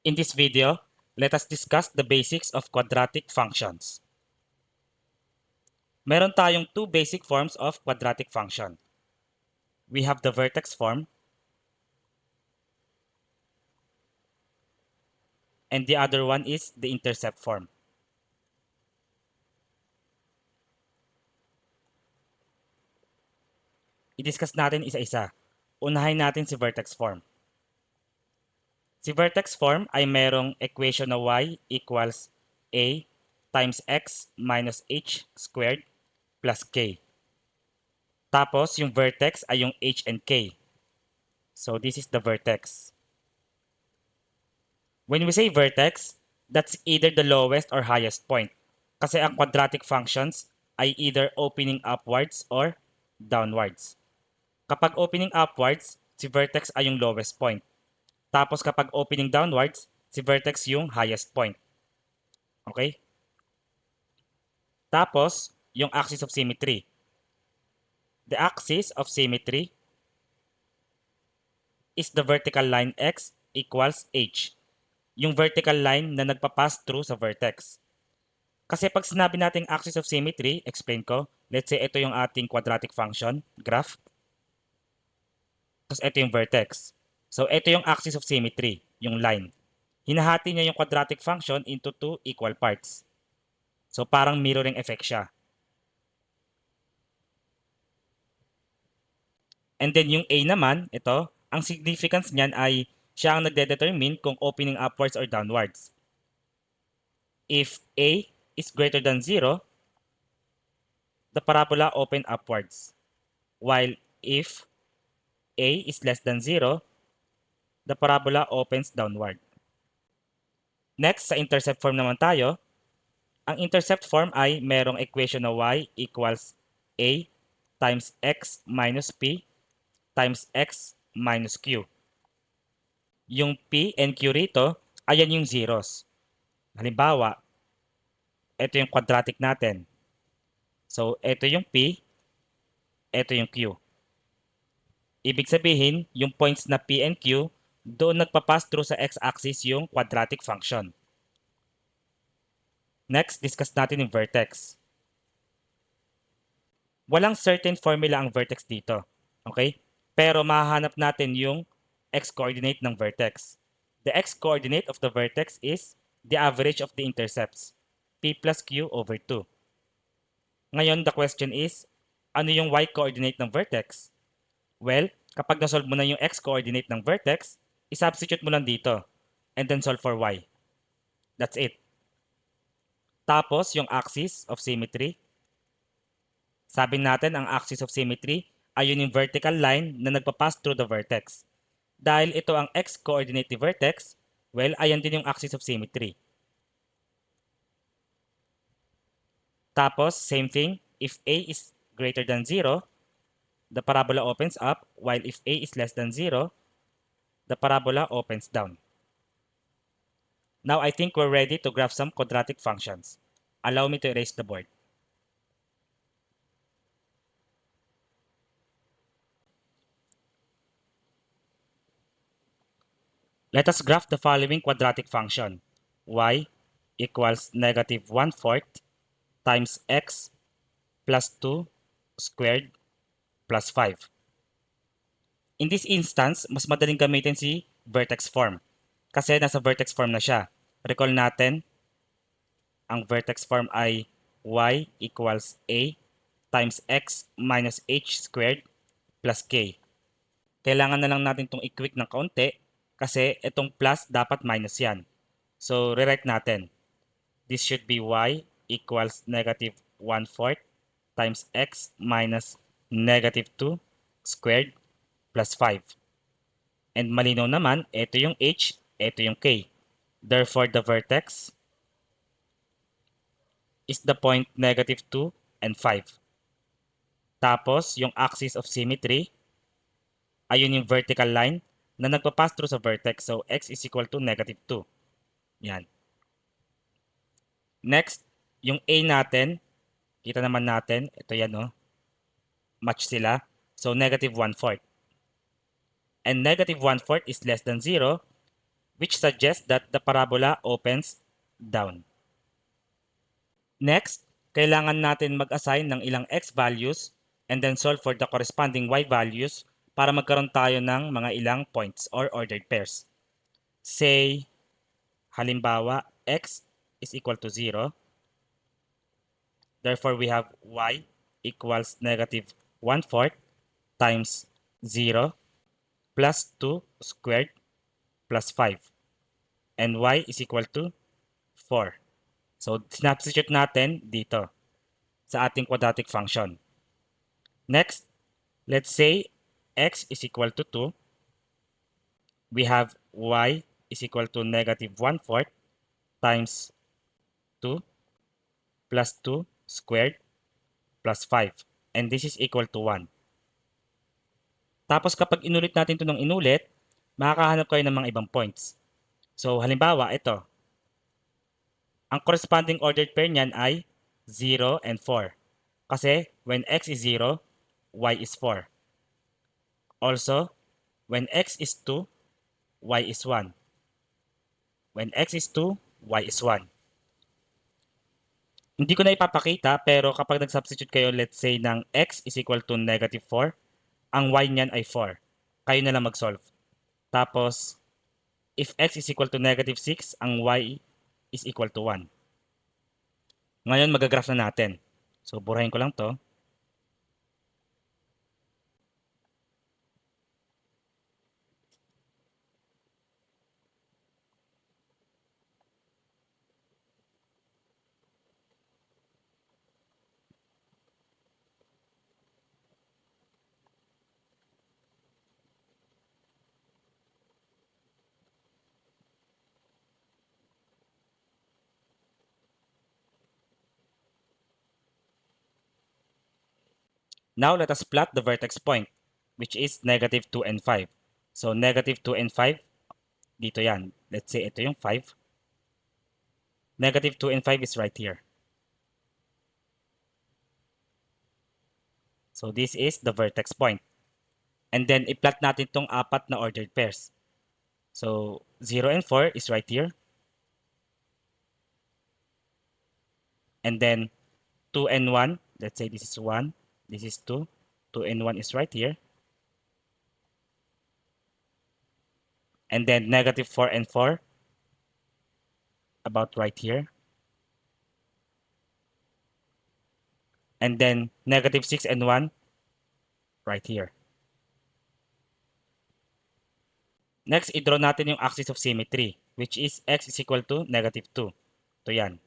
In this video, let us discuss the basics of quadratic functions. Meron tayong two basic forms of quadratic function. We have the vertex form and the other one is the intercept form. I-discuss natin isa-isa. Unahin natin si vertex form. Si vertex form ay merong equation na y equals a times x minus h squared plus k. Tapos, yung vertex ay yung h and k. So, this is the vertex. When we say vertex, that's either the lowest or highest point. Kasi ang quadratic functions ay either opening upwards or downwards. Kapag opening upwards, si vertex ay yung lowest point. Tapos kapag opening downwards, si vertex yung highest point. Okay? Tapos, yung axis of symmetry. The axis of symmetry is the vertical line x equals h. Yung vertical line na nagpa-pass through sa vertex. Kasi pag sinabi natin axis of symmetry, explain ko, let's say ito yung ating quadratic function graph. Tapos ito yung vertex. So ito yung axis of symmetry, yung line. Hinahati niya yung quadratic function into two equal parts. So parang mirroring effect siya. And then yung A naman, ito, ang significance niyan ay siya ang nagde-determine kung opening upwards or downwards. If A is greater than 0, the parabola open upwards. While if A is less than 0, the parabola opens downward. Next, sa intercept form naman tayo. Ang intercept form ay merong equation na y equals a times x minus p times x minus q. Yung p and q rito, ayan yung zeros. Halimbawa, ito yung quadratic natin. So, ito yung p, ito yung q. Ibig sabihin, yung points na p and q, doon nagpa-pass through sa x-axis yung quadratic function. Next, discuss natin yung vertex. Walang certain formula ang vertex dito. Okay? Pero mahahanap natin yung x-coordinate ng vertex. The x-coordinate of the vertex is the average of the intercepts, p plus q over 2. Ngayon, the question is, ano yung y-coordinate ng vertex? Well, kapag nasolve mo na yung x-coordinate ng vertex, isubstitute mo lang dito, and then solve for y. That's it. Tapos, yung axis of symmetry. Sabi natin, ang axis of symmetry ay yun yung vertical line na nagpa-pass through the vertex. Dahil ito ang x-coordinate ni vertex, well, ayan din yung axis of symmetry. Tapos, same thing, if a is greater than 0, the parabola opens up, while if a is less than 0, the parabola opens down. Now, I think we're ready to graph some quadratic functions. Allow me to erase the board. Let us graph the following quadratic function. Y equals negative 1/4 times x plus 2 squared plus 5. In this instance, mas madaling gamitin si vertex form kasi nasa vertex form na siya. Recall natin, ang vertex form ay y equals a times x minus h squared plus k. Kailangan na lang natin itong i-quick ng kaunti kasi itong plus dapat minus yan. So, rewrite natin. This should be y equals negative 1/4 times x minus negative 2 squared plus 5. And malinaw naman, ito yung h, ito yung k. Therefore, the vertex is the point negative 2 and 5. Tapos, yung axis of symmetry, ayun yung vertical line na nagpa-pass through sa vertex. So, x is equal to negative 2. Yan. Next, yung a natin, kita naman natin, ito yan, no? Match sila. So, negative 1/4. And negative 1/4 is less than 0. which suggests that the parabola opens down. Next, kailangan natin mag-assign ng ilang x values and then solve for the corresponding y values para magkaroon tayo ng mga ilang points or ordered pairs. Say, halimbawa, x is equal to 0. Therefore, we have y equals negative 1/4 times 0 plus 2 squared plus 5. And y is equal to 4. So, sinubstitute natin dito sa ating quadratic function. Next, let's say x is equal to 2. We have y is equal to negative 1/4 times 2 plus 2 squared plus 5. And this is equal to 1. Tapos kapag inulit natin ito ng inulit, makakahanap kayo ng mga ibang points. So, halimbawa, ito. Ang corresponding ordered pair niyan ay 0 and 4. Kasi when x is 0, y is 4. Also, when x is 2, y is 1. When x is 2, y is 1. Hindi ko na ipapakita pero kapag nag-substitute kayo, let's say ng x is equal to negative 4, ang y niyan ay 4. Kayo na lang mag-solve. Tapos, if x is equal to negative 6, ang y is equal to 1. Ngayon, magagraph na natin. So, burahin ko lang to. Now, let us plot the vertex point, which is negative 2 and 5. So, negative 2 and 5, dito yan. Let's say ito yung 5. Negative 2 and 5 is right here. So, this is the vertex point. And then, i-plot natin itong apat na ordered pairs. So, 0 and 4 is right here. And then, 2 and 1, let's say this is 1, this is 2. 2 and 1 is right here. And then, negative 4 and 4, about right here. And then, negative 6 and 1, right here. Next, i-draw natin yung axis of symmetry, which is x is equal to negative 2. Ito yan.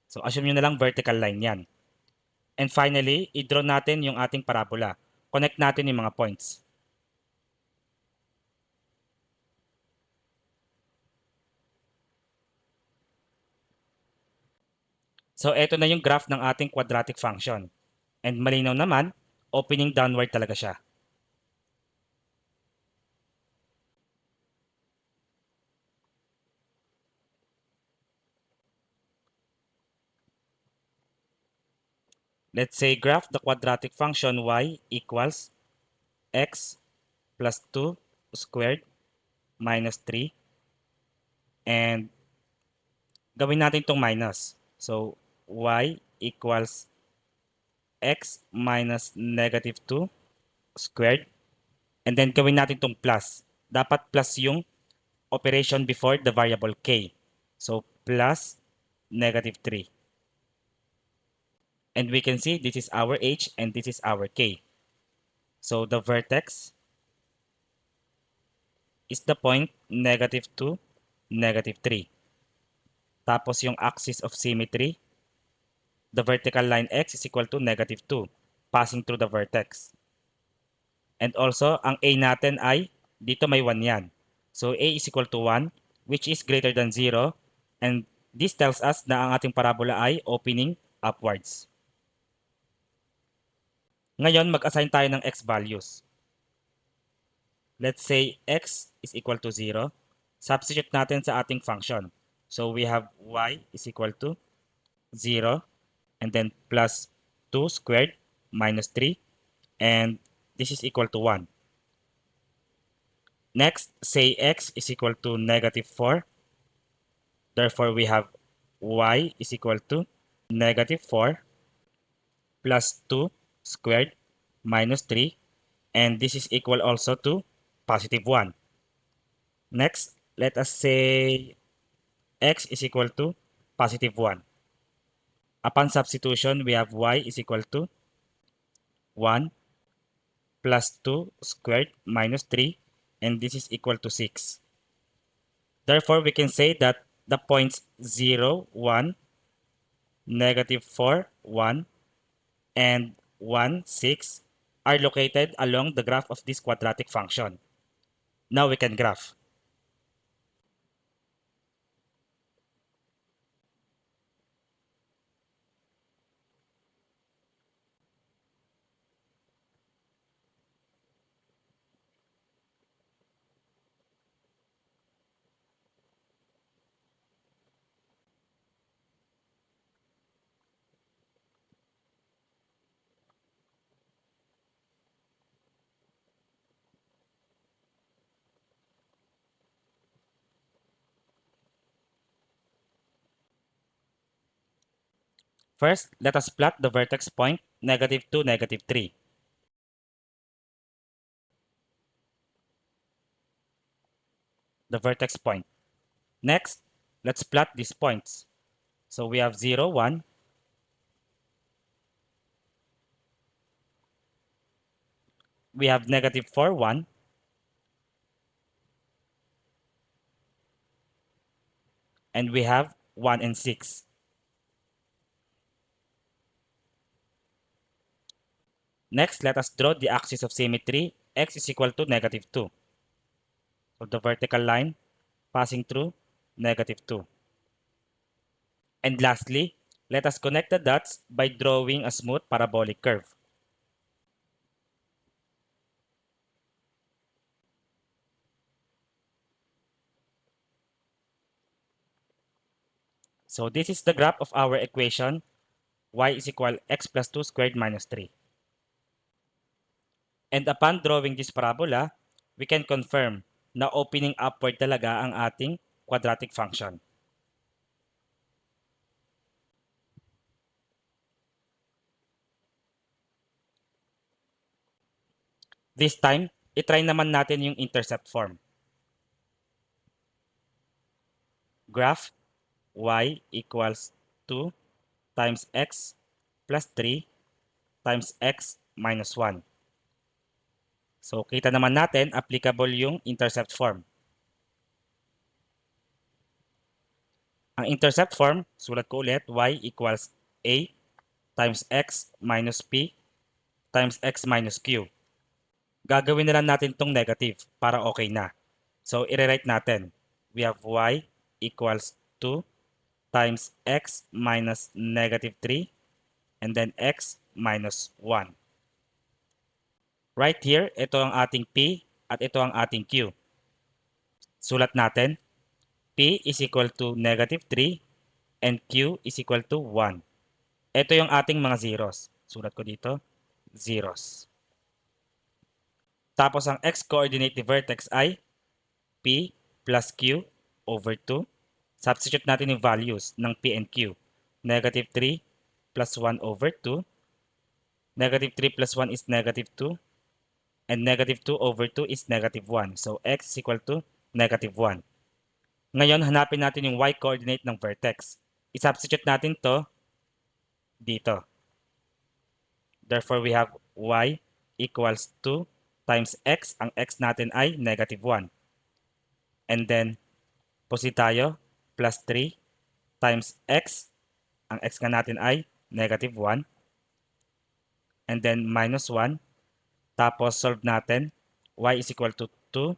So, assume nyo na lang vertical line yan. And finally, i-draw natin yung ating parabola. Connect natin yung mga points. So, eto na yung graph ng ating quadratic function. And malinaw naman, opening downward talaga siya. Let's say graph the quadratic function y equals x plus 2 squared minus 3. And gawin natin itong minus. So, y equals x minus negative 2 squared. And then gawin natin itong plus. Dapat plus yung operation before the variable k. So, plus negative 3. And we can see this is our h and this is our k. So, the vertex is the point negative 2, negative 3. Tapos yung axis of symmetry, the vertical line x is equal to negative 2, passing through the vertex. And also, ang a natin ay, dito may 1 yan. So, a is equal to 1, which is greater than 0. And this tells us na ang ating parabola ay opening upwards. Ngayon, mag-assign tayo ng x values. Let's say x is equal to 0. Substitute natin sa ating function. So, we have y is equal to 0. And then plus 2 squared minus 3. And this is equal to 1. Next, say x is equal to negative 4. Therefore, we have y is equal to negative 4 plus 2 squared minus 3. And this is equal also to positive 1. Next, let us say x is equal to positive 1. Upon substitution, we have y is equal to 1 plus 2 squared minus 3, and this is equal to 6. Therefore, we can say that the points 0, 1, negative 4, 1, and 1, 6 are located along the graph of this quadratic function. Now we can graph. First, let us plot the vertex point negative 2, negative 3. The vertex point. Next, let's plot these points. So we have 0, 1. We have negative 4, 1. And we have 1 and 6. Next, let us draw the axis of symmetry. X is equal to negative 2. So the vertical line passing through negative 2. And lastly, let us connect the dots by drawing a smooth parabolic curve. So this is the graph of our equation y is equal x plus 2 squared minus 3. And upon drawing this parabola, we can confirm na opening upward talaga ang ating quadratic function. This time, itry naman natin yung intercept form. Graph y equals 2 times x plus 3 times x minus 1. So, kita naman natin, applicable yung intercept form. Ang intercept form, sulat ko ulit, y equals a times x minus p times x minus q. Gagawin na lang natin itong negative para okay na. So, i-rewrite natin. We have y equals 2 times x minus negative 3 and then x minus 1. Right here, ito ang ating p at ito ang ating q. Sulat natin, p is equal to negative 3 and q is equal to 1. Ito yung ating mga zeros. Sulat ko dito, zeros. Tapos ang x-coordinate ni vertex ay p plus q over 2. Substitute natin yung values ng p and q. Negative 3 plus 1 over 2. Negative 3 plus 1 is negative 2. And negative 2 over 2 is negative 1. So x is equal to negative 1. Ngayon, hanapin natin yung y-coordinate ng vertex. I-substitute natin to dito. Therefore, we have y equals 2 times x. Ang x natin ay negative 1. And then, proceed tayo, plus 3 times x. Ang x nga natin ay negative 1. And then, minus 1. Tapos, solve natin. Y is equal to 2.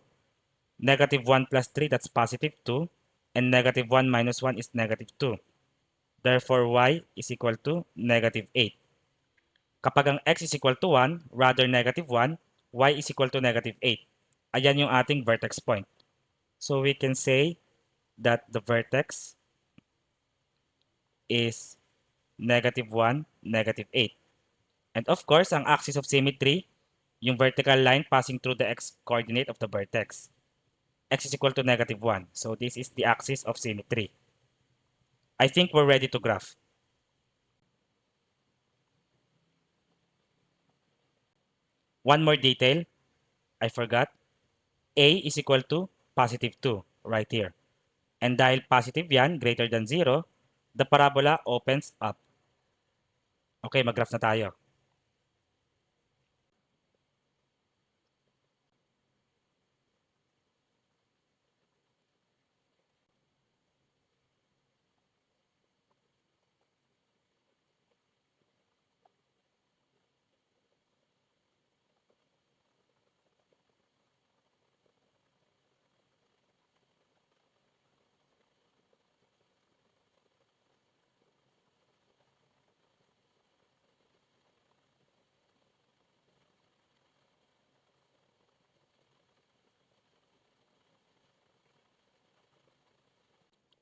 Negative 1 plus 3, that's positive 2. And negative 1 minus 1 is negative 2. Therefore, y is equal to negative 8. Kapag ang x is equal to 1, rather negative 1, y is equal to negative 8. Ayan yung ating vertex point. So we can say that the vertex is negative 1, negative 8. And of course, ang axis of symmetry, yung vertical line passing through the x-coordinate of the vertex. x is equal to -1. So this is the axis of symmetry. I think we're ready to graph. One more detail, I forgot. A is equal to +2 right here. And dahil positive yan, greater than 0, the parabola opens up. Okay, mag-graph na tayo.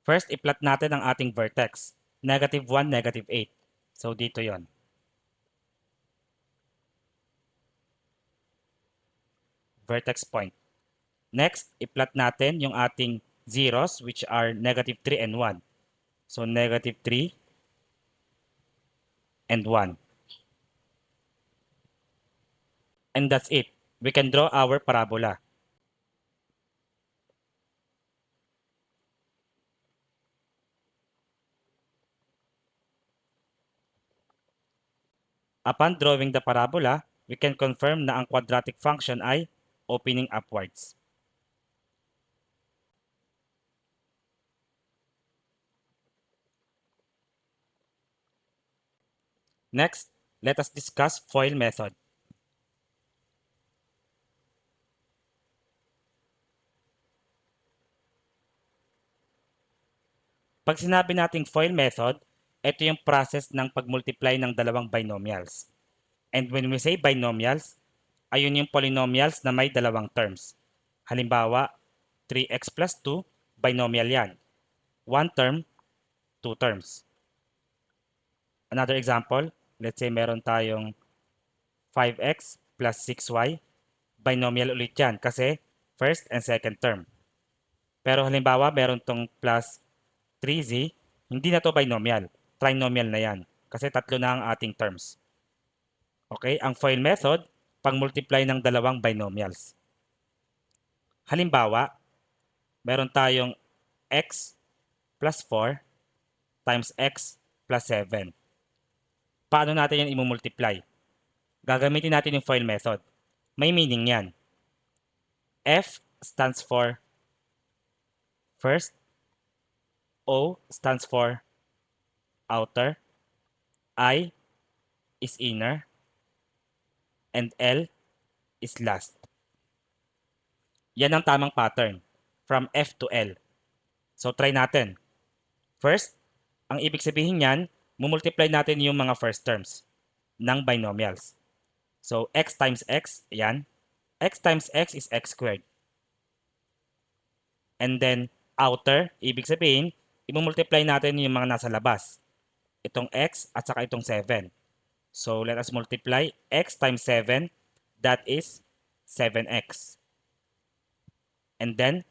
First, i-plot natin ang ating vertex. -1, -8. So dito yon. Vertex point. Next, i-plot natin yung ating zeros which are -3 and 1. So -3 and 1. And that's it. We can draw our parabola. Upon drawing the parabola, we can confirm na ang quadratic function ay opening upwards. Next, let us discuss FOIL method. Pag sinabi nating FOIL method, ito yung process ng pagmultiply ng dalawang binomials. And when we say binomials, ayun yung polynomials na may dalawang terms. Halimbawa, 3x plus 2, binomial yan. One term, two terms. Another example, let's say meron tayong 5x plus 6y, binomial ulit yan kasi first and second term. Pero halimbawa, meron tong plus 3z, hindi na to binomial. Trinomial na yan kasi tatlo na ang ating terms. Okay, ang FOIL method, pang-multiply ng dalawang binomials. Halimbawa, meron tayong x plus 4 times x plus 7. Paano natin yan i-multiply? Gagamitin natin yung FOIL method. May meaning yan. F stands for first, O stands for outer, I is inner, and L is last. Yan ang tamang pattern from F to L. So try natin. First, ang ibig sabihin niyan, mumultiply natin yung mga first terms ng binomials. So x times x, yan. X times x is x squared. And then outer, ibig sabihin, i-multiply natin yung mga nasa labas. Itong x at saka itong 7. So let us multiply x times 7, that is 7x. And then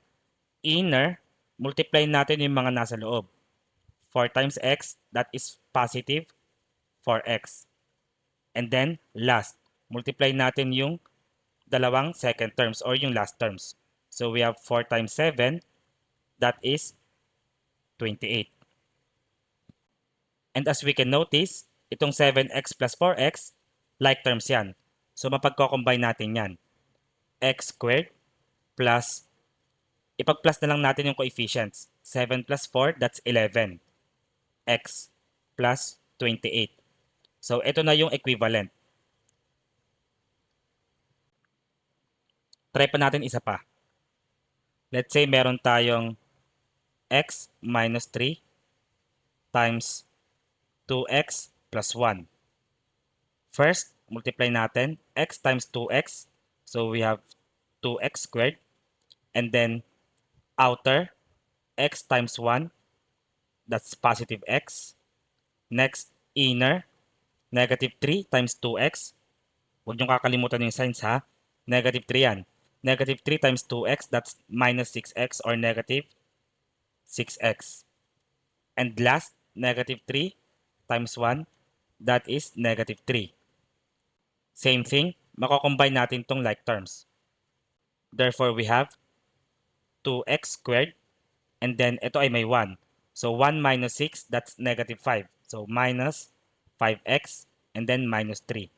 inner, multiply natin yung mga nasa loob. 4 times x, that is positive 4x. And then last, multiply natin yung dalawang second terms or yung last terms. So we have 4 times 7, that is 28. And as we can notice, itong 7x plus 4x, like terms yan. So mapagko-combine natin yan. X squared plus, ipag-plus na lang natin yung coefficients. 7 plus 4, that's 11. X plus 28. So ito na yung equivalent. Try pa natin isa pa. Let's say meron tayong x minus 3 times 2x plus 1. First, multiply natin x times 2x. So we have 2x squared. And then outer, x times 1. That's positive x. Next, inner, negative 3 times 2x. Huwag niyong kakalimutan yung signs ha. Negative 3 yan. Negative 3 times 2x, that's minus 6x or negative 6x. And last, negative 3 times 1, that is negative 3. Same thing, mako-combine natin tong like terms. Therefore, we have 2x squared, and then ito ay may 1. So 1 minus 6, that's negative 5. So minus 5x, and then minus 3.